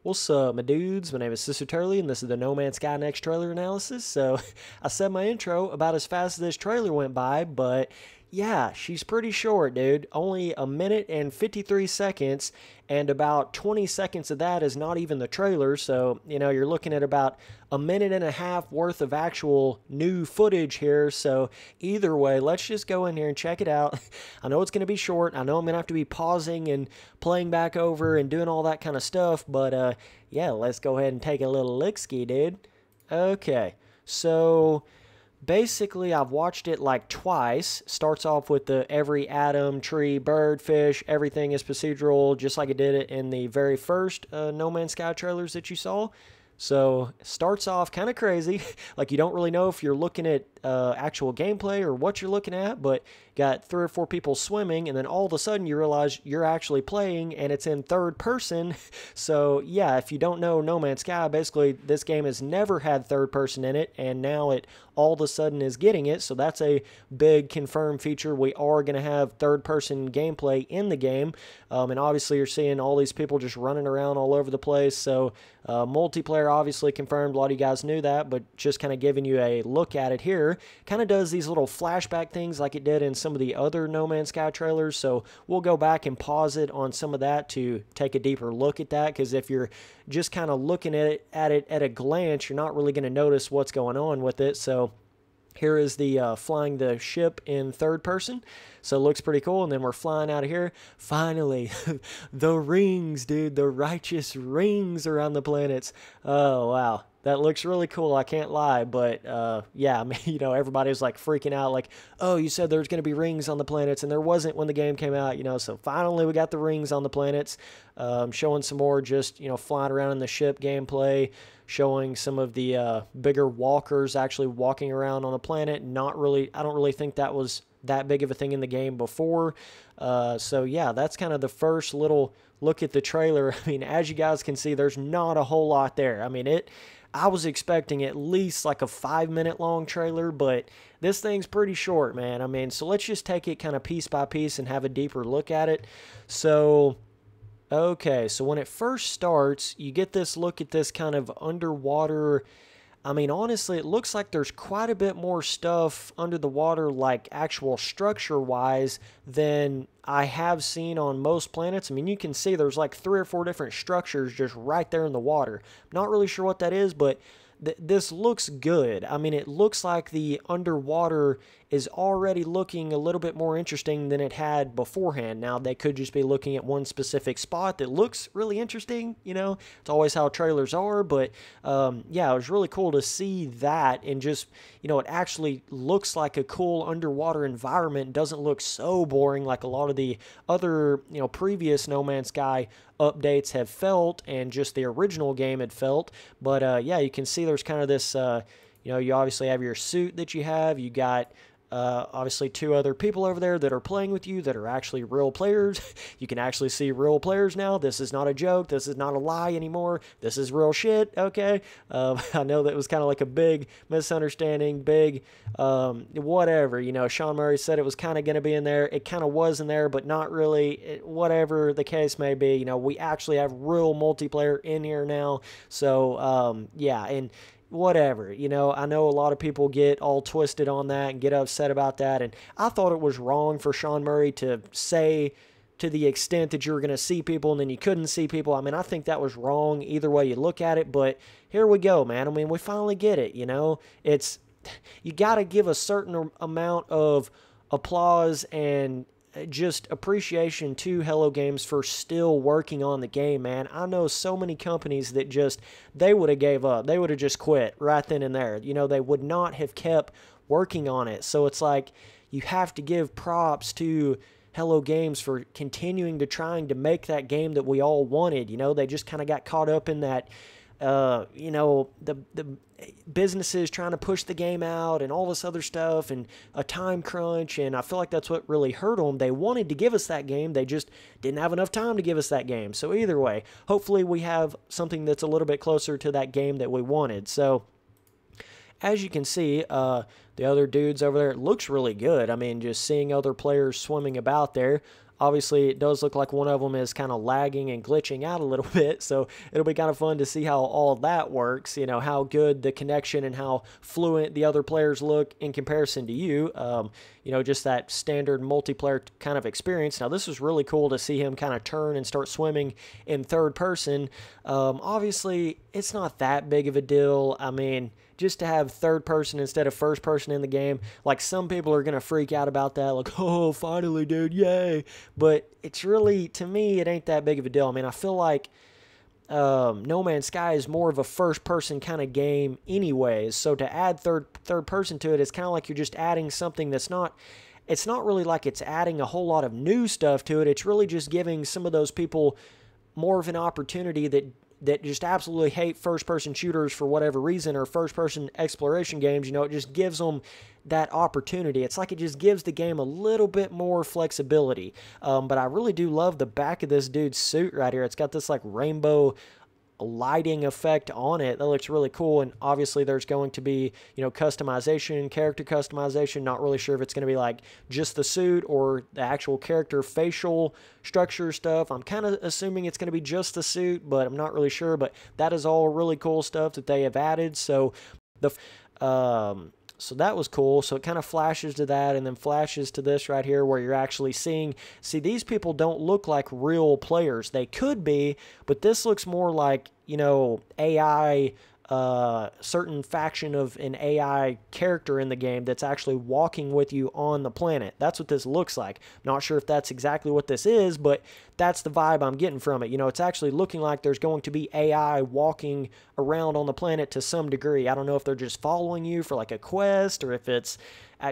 What's up, my dudes? My name is Sister Turley, and this is the No Man's Sky Next trailer analysis. So, I said my intro about as fast as this trailer went by, but yeah, she's pretty short, dude. Only a minute and 53 seconds, and about 20 seconds of that is not even the trailer. So, you're looking at about a minute and a half worth of actual new footage here. So, either way, let's just go in here and check it out. I know it's going to be short. I know I'm going to have to be pausing and playing back over and doing all that kind of stuff, but yeah, let's go ahead and take a little lick-ski, dude. Okay, so basically, I've watched it like twice. Starts off with the every atom, tree, bird, fish, everything is procedural, just like it did it in the very first No Man's Sky trailers that you saw. So, starts off kind of crazy. Like, you don't really know if you're looking at actual gameplay or what you're looking at, but got 3 or 4 people swimming, and then all of a sudden you realize you're actually playing, and it's in third person. So, yeah, if you don't know No Man's Sky, basically this game has never had third person in it, and now it all of a sudden is getting it. So that's a big confirmed feature. We are going to have third person gameplay in the game, and obviously you're seeing all these people just running around all over the place. So multiplayer obviously confirmed. A lot of you guys knew that, but just kind of giving you a look at it here. Kind of does these little flashback things like it did in some of the other No Man's Sky trailers. So we'll go back and pause it on some of that to take a deeper look at that, because if you're just kind of looking at it at a glance, you're not really going to notice what's going on with it. So here is the flying the ship in third person. So it looks pretty cool. And then we're flying out of here. Finally, the rings, dude. The righteous rings around the planets. Oh, wow. That looks really cool, I can't lie, but yeah, I mean, everybody was like freaking out, like, oh, you said there's going to be rings on the planets, and there wasn't when the game came out, so finally we got the rings on the planets, showing some more just, flying around in the ship gameplay, showing some of the bigger walkers actually walking around on the planet. Not really, I don't really think that was that big of a thing in the game before, so yeah, that's kind of the first little look at the trailer. I mean, as you guys can see, there's not a whole lot there. I mean, I was expecting at least like a 5-minute long trailer, but this thing's pretty short, man. I mean, so let's just take it kind of piece by piece and have a deeper look at it. So, okay, so when it first starts, you get this look at this kind of underwater. I mean, honestly, it looks like there's quite a bit more stuff under the water, like actual structure-wise, than I have seen on most planets. I mean, you can see there's like 3 or 4 different structures just right there in the water. Not really sure what that is, but this looks good. I mean, it looks like the underwater is already looking a little bit more interesting than it had beforehand. Now, they could just be looking at one specific spot that looks really interesting, It's always how trailers are, but yeah, it was really cool to see that, and just, it actually looks like a cool underwater environment. It doesn't look so boring like a lot of the other, previous No Man's Sky updates have felt, and just the original game had felt. But yeah, you can see there's kind of this, you obviously have your suit that you have. You got obviously 2 other people over there that are playing with you that are actually real players. You can actually see real players now. This is not a joke. This is not a lie anymore. This is real shit, okay? I know that was kind of like a big misunderstanding, big whatever. Sean Murray said it was kind of going to be in there. It kind of was in there, but not really. Whatever the case may be, we actually have real multiplayer in here now. So, yeah, and whatever, I know a lot of people get all twisted on that and get upset about that, and I thought it was wrong for Sean Murray to say to the extent that you were going to see people and then you couldn't see people. I mean, I think that was wrong either way you look at it, but here we go, man. I mean, we finally get it, It's, you got to give a certain amount of applause and just appreciation to Hello Games for still working on the game, man. I know so many companies that just, they would have gave up. They would have just quit right then and there. They would not have kept working on it. So it's like, you have to give props to Hello Games for continuing to trying to make that game that we all wanted. They just kind of got caught up in that, the businesses trying to push the game out and all this other stuff and a time crunch, and I feel like that's what really hurt them. They wanted to give us that game, they just didn't have enough time to give us that game. So either way, hopefully we have something that's a little bit closer to that game that we wanted. So as you can see, the other dudes over there, it looks really good. I mean, just seeing other players swimming about there. Obviously, it does look like one of them is kind of lagging and glitching out a little bit, so it'll be kind of fun to see how all of that works, how good the connection and how fluent the other players look in comparison to you. Just that standard multiplayer kind of experience. Now, this was really cool to see him kind of turn and start swimming in third person. Obviously, it's not that big of a deal. I mean, just to have third person instead of first person in the game, like some people are going to freak out about that, like, oh, finally, dude, yay. But it's really, to me, it ain't that big of a deal. I mean, I feel like No Man's Sky is more of a first-person kind of game anyways, so to add third person to it, it's kind of like you're just adding something that's not, it's not really like it's adding a whole lot of new stuff to it. It's really just giving some of those people more of an opportunity that just absolutely hate first-person shooters for whatever reason, or first-person exploration games. It just gives them that opportunity. It's like it just gives the game a little bit more flexibility. But I really do love the back of this dude's suit right here. It's got this like rainbow lighting effect on it that looks really cool, and obviously there's going to be customization, character customization. Not really sure if it's going to be like just the suit or the actual character facial structure stuff. I'm kind of assuming it's going to be just the suit, but I'm not really sure. But that is all really cool stuff that they have added. So so that was cool. So it kind of flashes to that and then flashes to this right here where you're actually see, these people don't look like real players. They could be, but this looks more like, AI, certain faction of an AI character in the game that's actually walking with you on the planet. That's what this looks like. Not sure if that's exactly what this is, but that's the vibe I'm getting from it. It's actually looking like there's going to be AI walking around on the planet to some degree. I don't know if they're just following you for like a quest or if it's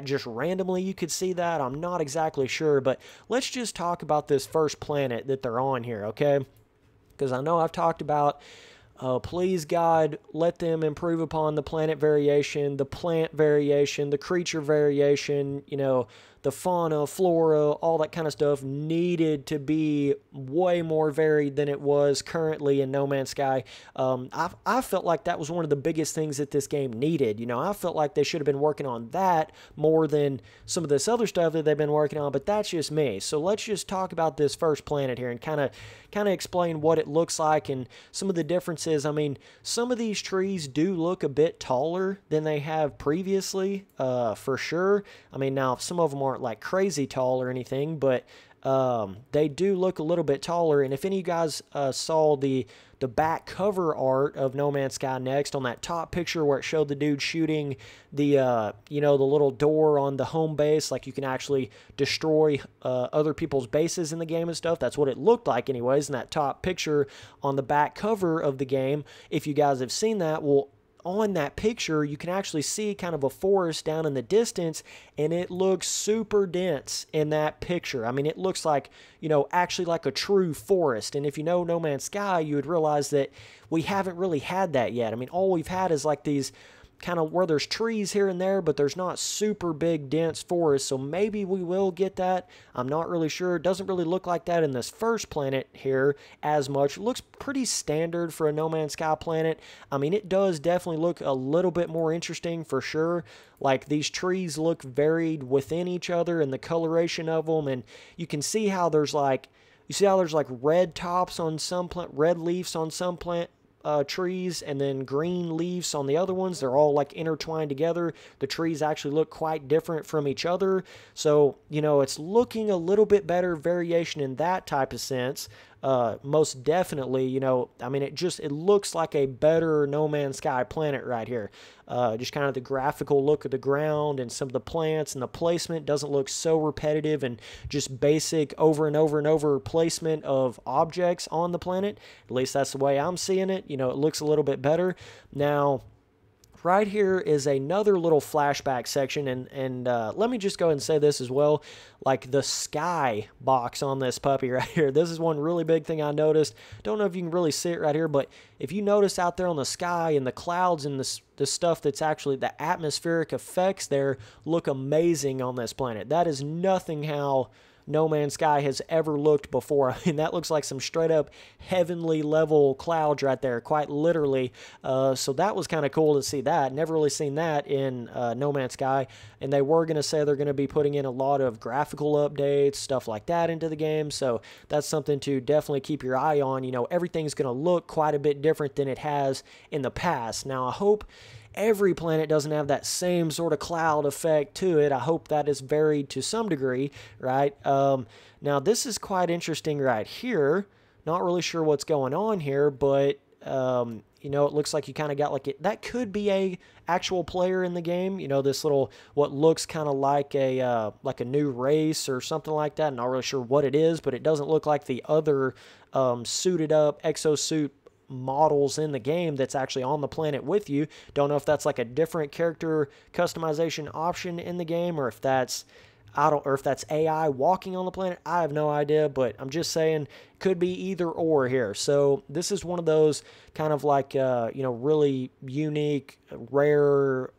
just randomly you could see that. I'm not exactly sure, but let's just talk about this first planet that they're on here, okay? Because I know I've talked about, please God, let them improve upon the planet variation, the plant variation, the creature variation, the fauna, flora, all that kind of stuff needed to be way more varied than it was currently in No Man's Sky. I felt like that was one of the biggest things that this game needed. I felt like they should have been working on that more than some of this other stuff that they've been working on, but that's just me. So let's just talk about this first planet here and kind of explain what it looks like and some of the differences. I mean, some of these trees do look a bit taller than they have previously, for sure. I mean, now some of them aren't like crazy tall or anything, but they do look a little bit taller. And if any of you guys saw the back cover art of No Man's Sky Next on that top picture where it showed the dude shooting the the little door on the home base, like you can actually destroy other people's bases in the game and stuff. That's what it looked like anyways in that top picture on the back cover of the game. If you guys have seen that, well, on that picture, you can actually see kind of a forest down in the distance, and it looks super dense in that picture. I mean, it looks like, actually like a true forest. And if you know No Man's Sky, you would realize that we haven't really had that yet. I mean, all we've had is like these kind of where there's trees here and there, but there's not super big dense forests. So maybe we will get that. I'm not really sure. It doesn't really look like that in this first planet here as much. It looks pretty standard for a No Man's Sky planet. I mean, it does definitely look a little bit more interesting for sure. Like these trees look varied within each other and the coloration of them, and you can see how there's like, red tops on some plant, red leaves on some plant trees, and then green leaves on the other ones. They're all like intertwined together. The trees actually look quite different from each other. So, it's looking a little bit better variation in that type of sense. Most definitely, I mean, it looks like a better No Man's Sky planet right here. Just kind of the graphical look of the ground and some of the plants and the placement doesn't look so repetitive and just basic over and over and over placement of objects on the planet. At least that's the way I'm seeing it. It looks a little bit better. Now, right here is another little flashback section, and let me just go ahead and say this as well. Like the sky box on this puppy right here, this is one really big thing I noticed. Don't know if you can really see it right here, but if you notice out there on the sky and the clouds and the stuff that's actually the atmospheric effects there look amazing on this planet. That is nothing how No Man's Sky has ever looked before. I mean, that looks like some straight up heavenly level clouds right there, quite literally. So that was kind of cool to see that. Never really seen that in No Man's Sky. And they were going to say they're going to be putting in a lot of graphical updates, stuff like that into the game. So that's something to definitely keep your eye on. You know, everything's going to look quite a bit different than it has in the past. Now, I hope every planet doesn't have that same sort of cloud effect to it. I hope that is varied to some degree, right? Now, this is quite interesting right here. Not really sure what's going on here, but you know, it looks like you kind of got like it. That could be a actual player in the game. You know, this little what looks kind of like a new race or something like that. I'm not really sure what it is, but it doesn't look like the other suited up exosuit models in the game that's actually on the planet with you. Don't know if that's like a different character customization option in the game, or if that's or if that's AI walking on the planet. I have no idea, but I'm just saying could be either or here. So this is one of those kind of like you know, really unique, rare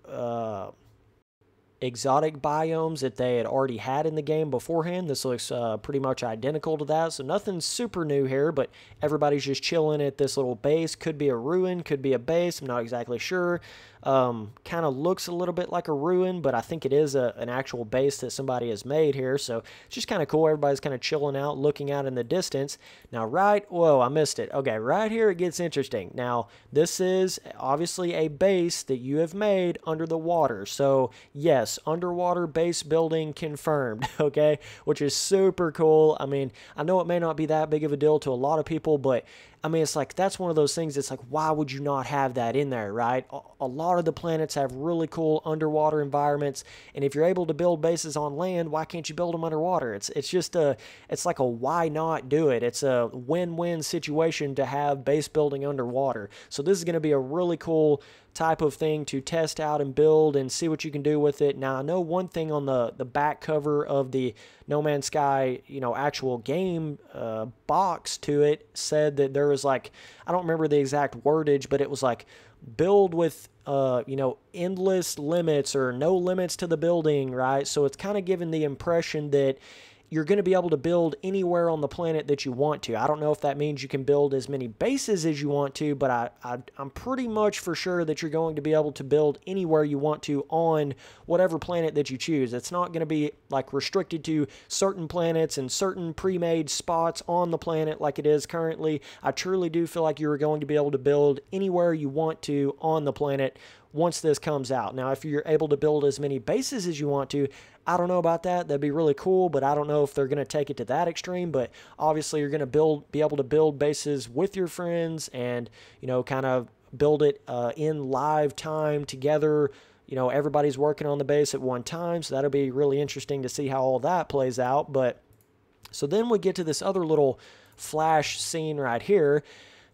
exotic biomes that they had already had in the game beforehand. This looks pretty much identical to that, so nothing super new here, but everybody's just chilling at this little base. Could be a ruin, could be a base, I'm not exactly sure. Kind of looks a little bit like a ruin, but I think it is an actual base that somebody has made here, so it's just kind of cool. Everybody's kind of chilling out, looking out in the distance. Now, whoa, I missed it. Okay, right here it gets interesting. Now, this is obviously a base that you have made under the water, so yes, underwater base building confirmed, okay, which is super cool. I mean, I know it may not be that big of a deal to a lot of people, but I mean, it's like, that's one of those things that's like, why would you not have that in there, right? A lot of the planets have really cool underwater environments, and if you're able to build bases on land, why can't you build them underwater? It's just it's like a why not do it? It's a win-win situation to have base building underwater. So this is going to be a really cool type of thing to test out and build and see what you can do with it. Now, I know one thing on the back cover of the No Man's Sky, you know, actual game box to it said that there was like, I don't remember the exact wordage, but it was like build with you know, endless limits or no limits to the building, right? So it's kind of giving the impression that you're going to be able to build anywhere on the planet that you want to. I don't know if that means you can build as many bases as you want to, but I'm pretty much for sure that you're going to be able to build anywhere you want to on whatever planet that you choose. It's not going to be like restricted to certain planets and certain pre-made spots on the planet like it is currently. I truly do feel like you're going to be able to build anywhere you want to on the planet once this comes out. Now, if you're able to build as many bases as you want to, I don't know about that. That'd be really cool, but I don't know if they're going to take it to that extreme. But obviously, you're going to be able to build bases with your friends and, you know, kind of build it in live time together. You know, everybody's working on the base at one time, so that'll be really interesting to see how all that plays out. But so then we get to this other little flash scene right here.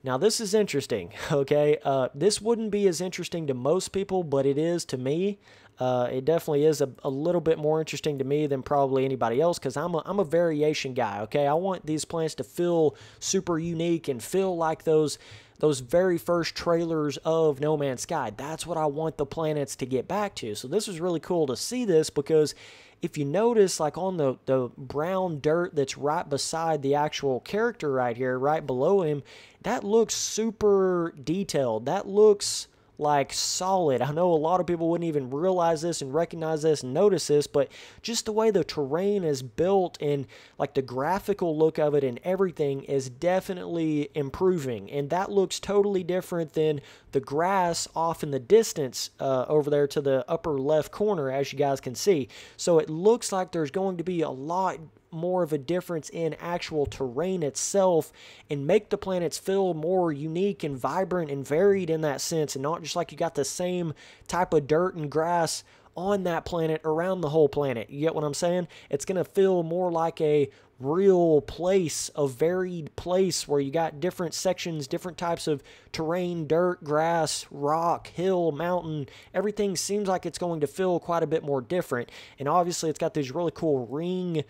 Now, this is interesting, okay? This wouldn't be as interesting to most people, but it is to me. It definitely is a little bit more interesting to me than probably anybody else, because I'm a variation guy, okay? I want these plants to feel super unique and feel like those very first trailers of No Man's Sky. That's what I want the planets to get back to. So this was really cool to see this, because if you notice, like on the brown dirt that's right beside the actual character right here, right below him, that looks super detailed. That looks like solid. I know a lot of people wouldn't even realize this and recognize this and notice this, but just the way the terrain is built and like the graphical look of it and everything is definitely improving. And that looks totally different than the grass off in the distance over there to the upper left corner, as you guys can see. So it looks like there's going to be a lot more of a difference in actual terrain itself and make the planets feel more unique and vibrant and varied in that sense, and not just like you got the same type of dirt and grass on that planet around the whole planet. You get what I'm saying? It's going to feel more like a real place, a varied place where you got different sections, different types of terrain, dirt, grass, rock, hill, mountain. Everything seems like it's going to feel quite a bit more different. And obviously it's got these really cool ring,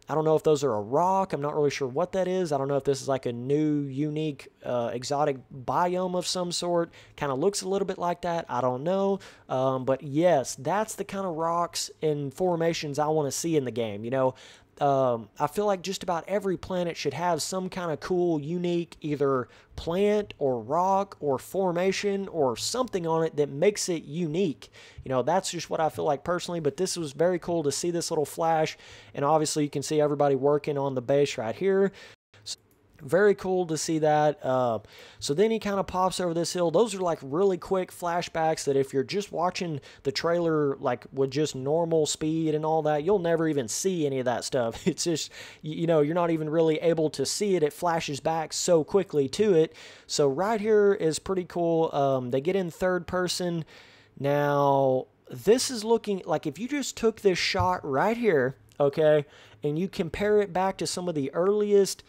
I don't know if those are a rock. I'm not really sure what that is. I don't know if this is like a new, unique, exotic biome of some sort. Kind of looks a little bit like that. I don't know. But yes, that's the kind of rocks and formations I want to see in the game. You know, I feel like just about every planet should have some kind of cool, unique, either plant or rock or formation or something on it that makes it unique. You know, that's just what I feel like personally, but this was very cool to see this little flash, and obviously you can see everybody working on the base right here. Very cool to see that. So then he kind of pops over this hill. Those are like really quick flashbacks that if you're just watching the trailer like with just normal speed and all that, you'll never even see any of that stuff. It's just, you know, you're not even really able to see it. It flashes back so quickly to it. So right here is pretty cool. They get in third person. Now, this is looking like if you just took this shot right here, okay, and you compare it back to some of the earliest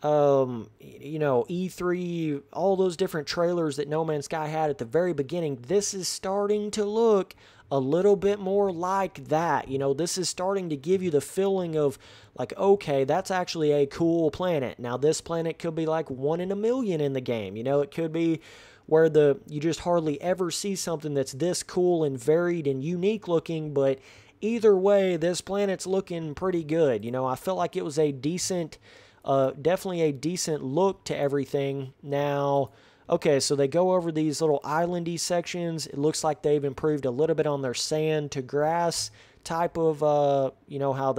you know, E3, all those different trailers that No Man's Sky had at the very beginning, this is starting to look a little bit more like that. You know, this is starting to give you the feeling of like, okay, that's actually a cool planet. Now, this planet could be like 1 in a million in the game. You know, it could be where you just hardly ever see something that's this cool and varied and unique looking, but either way, this planet's looking pretty good. You know, I felt like it was a decent... definitely a decent look to everything. Now, okay, so they go over these little islandy sections. It looks like they've improved a little bit on their sand to grass type of, you know, how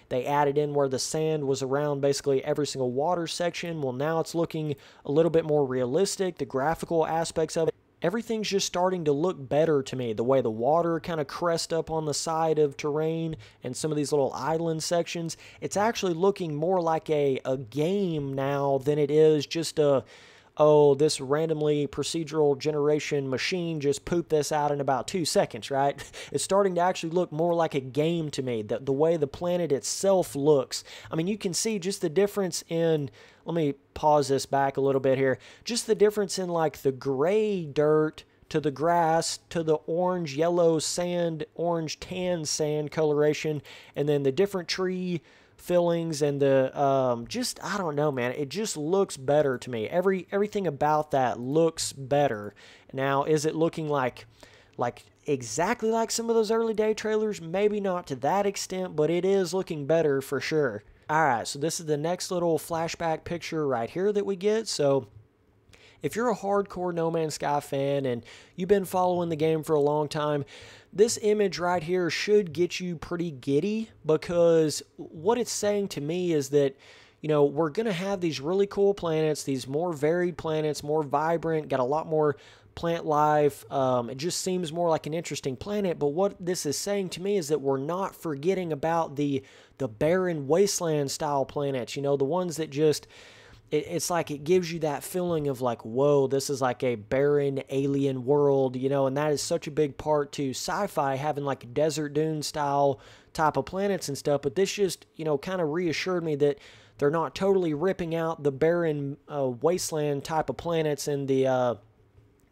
they added in where the sand was around basically every single water section. Well, now it's looking a little bit more realistic, the graphical aspects of it. Everything's just starting to look better to me. The way the water kind of crest up on the side of terrain and some of these little island sections, it's actually looking more like a game now than it is just oh, this randomly procedural generation machine just pooped this out in about 2 seconds, right? It's starting to actually look more like a game to me, the way the planet itself looks. I mean, you can see just the difference in... Let me pause this back a little bit here. Just the difference in like the gray dirt to the grass to the orange, yellow sand, orange, tan sand coloration, and then the different tree fillings and the just, I don't know, man. It just looks better to me. Everything about that looks better. Now, is it looking like exactly like some of those early day trailers? Maybe not to that extent, but it is looking better for sure. Alright, so this is the next little flashback picture right here that we get. So, if you're a hardcore No Man's Sky fan and you've been following the game for a long time, this image right here should get you pretty giddy, because what it's saying to me is that, you know, we're going to have these really cool planets, these more varied planets, more vibrant, got a lot more plant life. It just seems more like an interesting planet, but what this is saying to me is that we're not forgetting about the barren wasteland style planets, you know, the ones that just, it's like it gives you that feeling of like, whoa, this is like a barren alien world, you know, and that is such a big part to sci-fi, having like desert dune style type of planets and stuff. But this just, you know, kind of reassured me that they're not totally ripping out the barren wasteland type of planets. And the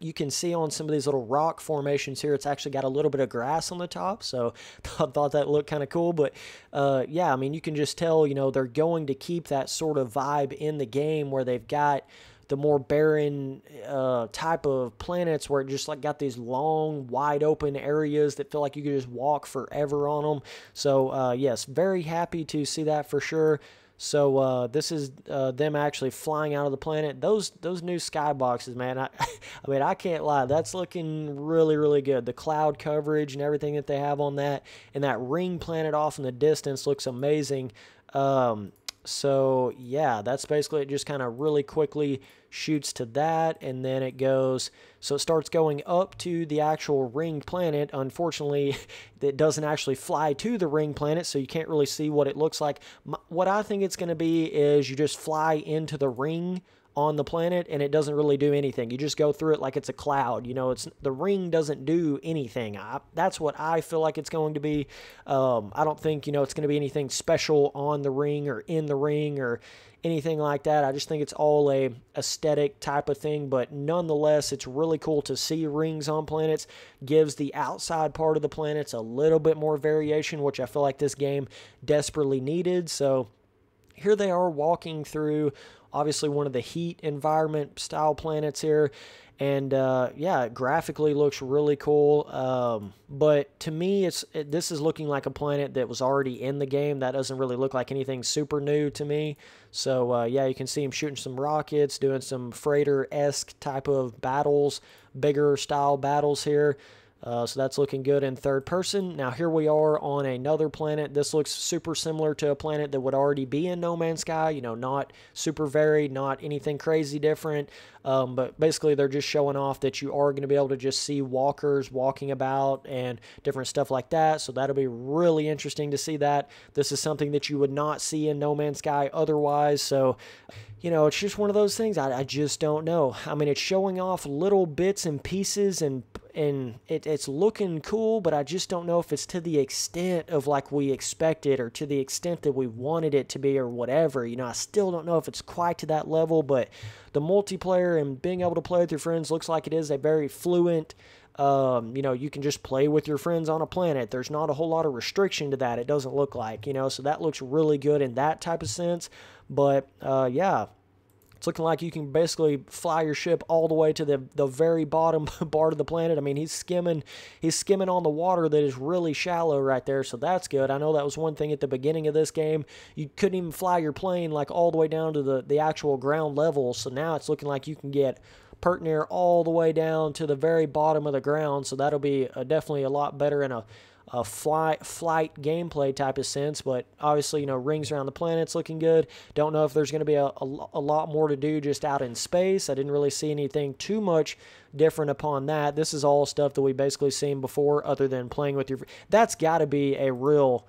you can see on some of these little rock formations here, it's actually got a little bit of grass on the top, so I thought that looked kind of cool. But yeah, I mean, you can just tell, you know, they're going to keep that sort of vibe in the game where they've got the more barren type of planets where it just like got these long, wide open areas that feel like you could just walk forever on them. So yes, very happy to see that for sure. So this is them actually flying out of the planet. Those new skyboxes, man, I mean, I can't lie. That's looking really, really good. The cloud coverage and everything that they have on that, and that ring planet off in the distance looks amazing. So yeah, that's basically it. Just kind of really quickly shoots to that, and then it goes, so it starts going up to the actual ring planet. Unfortunately, it doesn't actually fly to the ring planet, so you can't really see what it looks like. What I think it's going to be is you just fly into the ring on the planet, and it doesn't really do anything. You just go through it like it's a cloud. You know, the ring doesn't do anything. That's what I feel like it's going to be. I don't think, you know, it's going to be anything special on the ring or in the ring or anything like that. I just think it's all a aesthetic type of thing, but nonetheless, it's really cool to see rings on planets. Gives the outside part of the planets a little bit more variation, which I feel like this game desperately needed. So here they are walking through obviously one of the heat environment style planets here. And yeah, it graphically looks really cool. But to me, this is looking like a planet that was already in the game. That doesn't really look like anything super new to me. So yeah, you can see him shooting some rockets, doing some freighter-esque type of battles, bigger style battles here. So that's looking good in third person. Now here we are on another planet. This looks super similar to a planet that would already be in No Man's Sky. You know, not super varied, not anything crazy different. But basically they're just showing off that you are going to be able to just see walkers walking about and different stuff like that. So that'll be really interesting to see that. This is something that you would not see in No Man's Sky otherwise. So, you know, it's just one of those things. I just don't know. I mean, it's showing off little bits and pieces and it's looking cool, but I just don't know if it's to the extent of like we expected or to the extent that we wanted it to be or whatever. You know, I still don't know if it's quite to that level, but the multiplayer and being able to play with your friends looks like it is a very fluent, you know, you can just play with your friends on a planet. There's not a whole lot of restriction to that, it doesn't look like, you know, so that looks really good in that type of sense. But yeah, it's looking like you can basically fly your ship all the way to the very bottom part of the planet. I mean, he's skimming on the water that is really shallow right there, so that's good. I know that was one thing at the beginning of this game. You couldn't even fly your plane like all the way down to the actual ground level, so now it's looking like you can get pert near all the way down to the very bottom of the ground, so that'll be definitely a lot better in a flight gameplay type of sense. But obviously, you know, rings around the planet's looking good. Don't know if there's going to be a lot more to do just out in space. I didn't really see anything too much different upon that. This is all stuff that we basically seen before, other than playing with your. That's got to be a real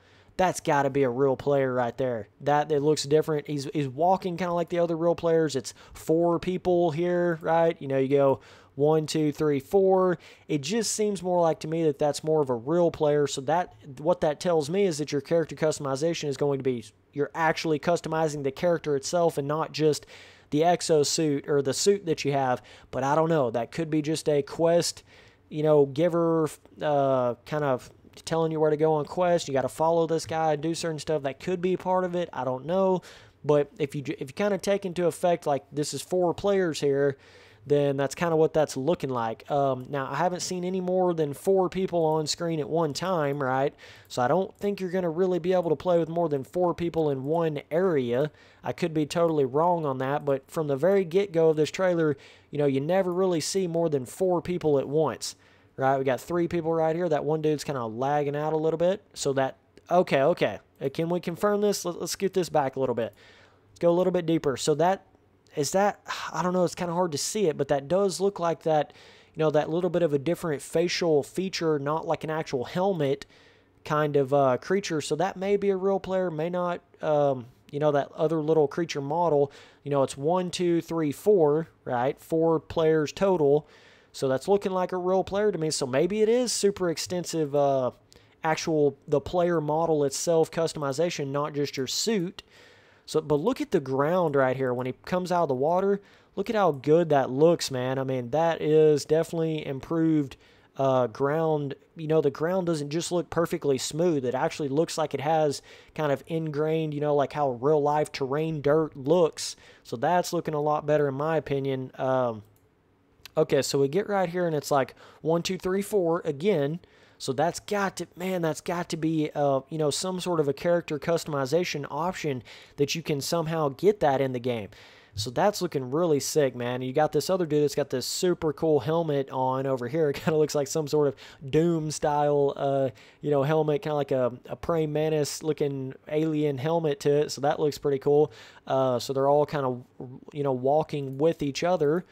player right there. That it looks different. He's walking kind of like the other real players. It's 4 people here, right? You know, you go 1, 2, 3, 4. It just seems more like to me that that's more of a real player. So that what that tells me is that your character customization is going to be, you're actually customizing the character itself and not just the exosuit or the suit that you have. But I don't know. That could be just a quest, you know, giver kind of telling you where to go on quest. You got to follow this guy, do certain stuff. That could be part of it. I don't know. But if you kind of take into effect like this is 4 players here, then that's kind of what that's looking like. Now, I haven't seen any more than 4 people on screen at one time, right? So I don't think you're going to really be able to play with more than 4 people in one area. I could be totally wrong on that, but from the very get-go of this trailer, you know, you never really see more than 4 people at once, right? We got 3 people right here. That one dude's kind of lagging out a little bit. So that, okay. Can we confirm this? Let's get this back a little bit. Let's go a little bit deeper. So that, I don't know, it's kind of hard to see it, but that does look like that, you know, that little bit of a different facial feature, not like an actual helmet kind of creature. So that may be a real player, may not, you know, that other little creature model, you know, it's 1, 2, 3, 4, right? 4 players total. So that's looking like a real player to me. So maybe it is super extensive, the player model itself customization, not just your suit. So, but look at the ground right here. When he comes out of the water, look at how good that looks, man. I mean, that is definitely improved ground. You know, the ground doesn't just look perfectly smooth. It actually looks like it has kind of ingrained, you know, like how real life terrain dirt looks. So that's looking a lot better in my opinion. Okay, so we get right here and it's like 1, 2, 3, 4 again. So that's got to be, you know, some sort of a character customization option that you can somehow get that in the game. So that's looking really sick, man. You got this other dude that's got this super cool helmet on over here. It kind of looks like some sort of Doom style, you know, helmet, kind of like a praying mantis looking alien helmet to it. So that looks pretty cool. So they're all kind of, you know, walking with each other.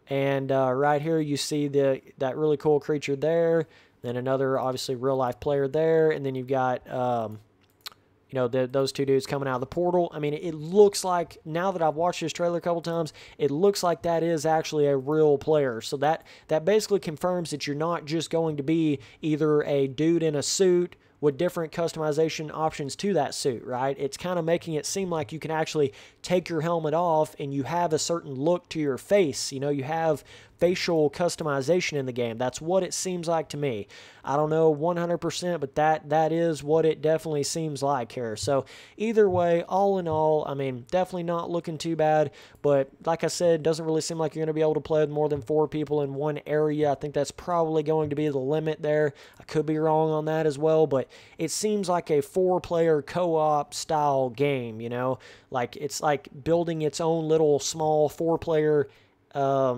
And right here you see that really cool creature there. Then another, obviously, real-life player there. And then you've got, you know, those 2 dudes coming out of the portal. I mean, it looks like, now that I've watched this trailer a couple times, it looks like that is actually a real player. So that basically confirms that you're not just going to be either a dude in a suit with different customization options to that suit, right? It's kind of making it seem like you can actually take your helmet off and you have a certain look to your face. You know, you have facial customization in the game. That's what it seems like to me. I don't know 100%, but that is what it definitely seems like here. So either way, all in all, I mean, definitely not looking too bad. But like I said, it doesn't really seem like you're going to be able to play with more than 4 people in one area. I think that's probably going to be the limit there. I could be wrong on that as well, but it seems like a 4-player co-op style game, you know? Like, it's like building its own little small 4-player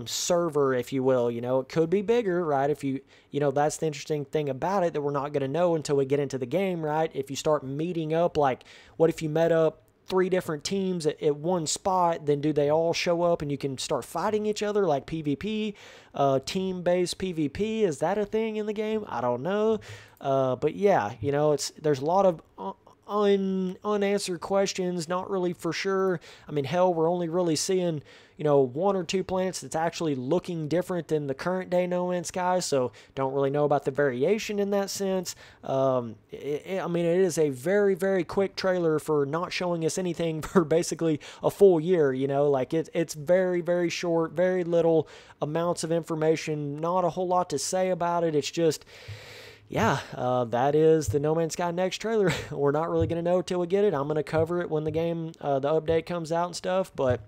server, if you will. You know, it could be bigger, right? If you know, that's the interesting thing about it, that we're not going to know until we get into the game, right? If you start meeting up, like, what if you met up 3 different teams at one spot, then do they all show up and you can start fighting each other, like PvP, team-based PvP? Is that a thing in the game? I don't know. But yeah, you know, there's a lot of unanswered questions, not really for sure. I mean, hell, we're only really seeing, you know, 1 or 2 planets that's actually looking different than the current day No Man's Sky, so don't really know about the variation in that sense. I mean, it is a very, very quick trailer for not showing us anything for basically a full year, you know, like it's very, very short, very little amounts of information, not a whole lot to say about it. It's just, yeah, that is the No Man's Sky Next trailer. We're not really going to know till we get it. I'm going to cover it when the game, the update comes out and stuff, but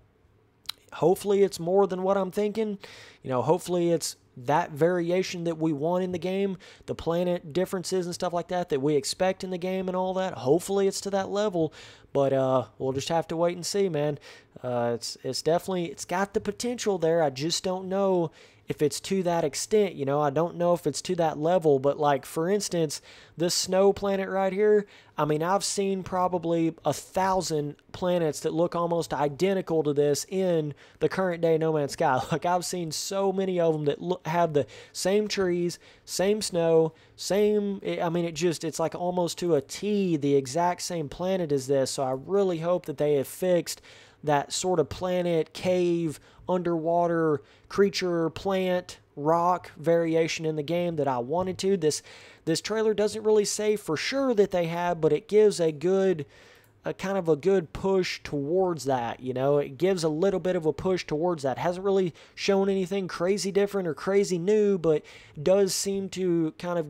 hopefully it's more than what I'm thinking. You know, hopefully it's that variation that we want in the game, the planet differences and stuff like that we expect in the game and all that. Hopefully it's to that level, but we'll just have to wait and see, man. It's definitely, it's got the potential there. I just don't know if it's to that extent, you know. I don't know if it's to that level, but like, for instance, this snow planet right here, I mean, I've seen probably 1,000 planets that look almost identical to this in the current day No Man's Sky. Like, I've seen so many of them that have the same trees, same snow, same, I mean, it's like almost to a T, the exact same planet as this. So I really hope that they have fixed that sort of planet, cave, underwater creature, plant, rock variation in the game that I wanted to. This trailer doesn't really say for sure that they have, but it gives a kind of a good push towards that, you know. It gives a little bit of a push towards that. Hasn't really shown anything crazy different or crazy new, but does seem to kind of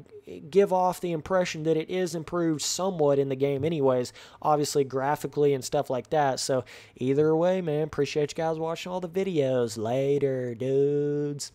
give off the impression that it is improved somewhat in the game anyways, obviously graphically and stuff like that. So either way, man, appreciate you guys watching all the videos. Later, dudes.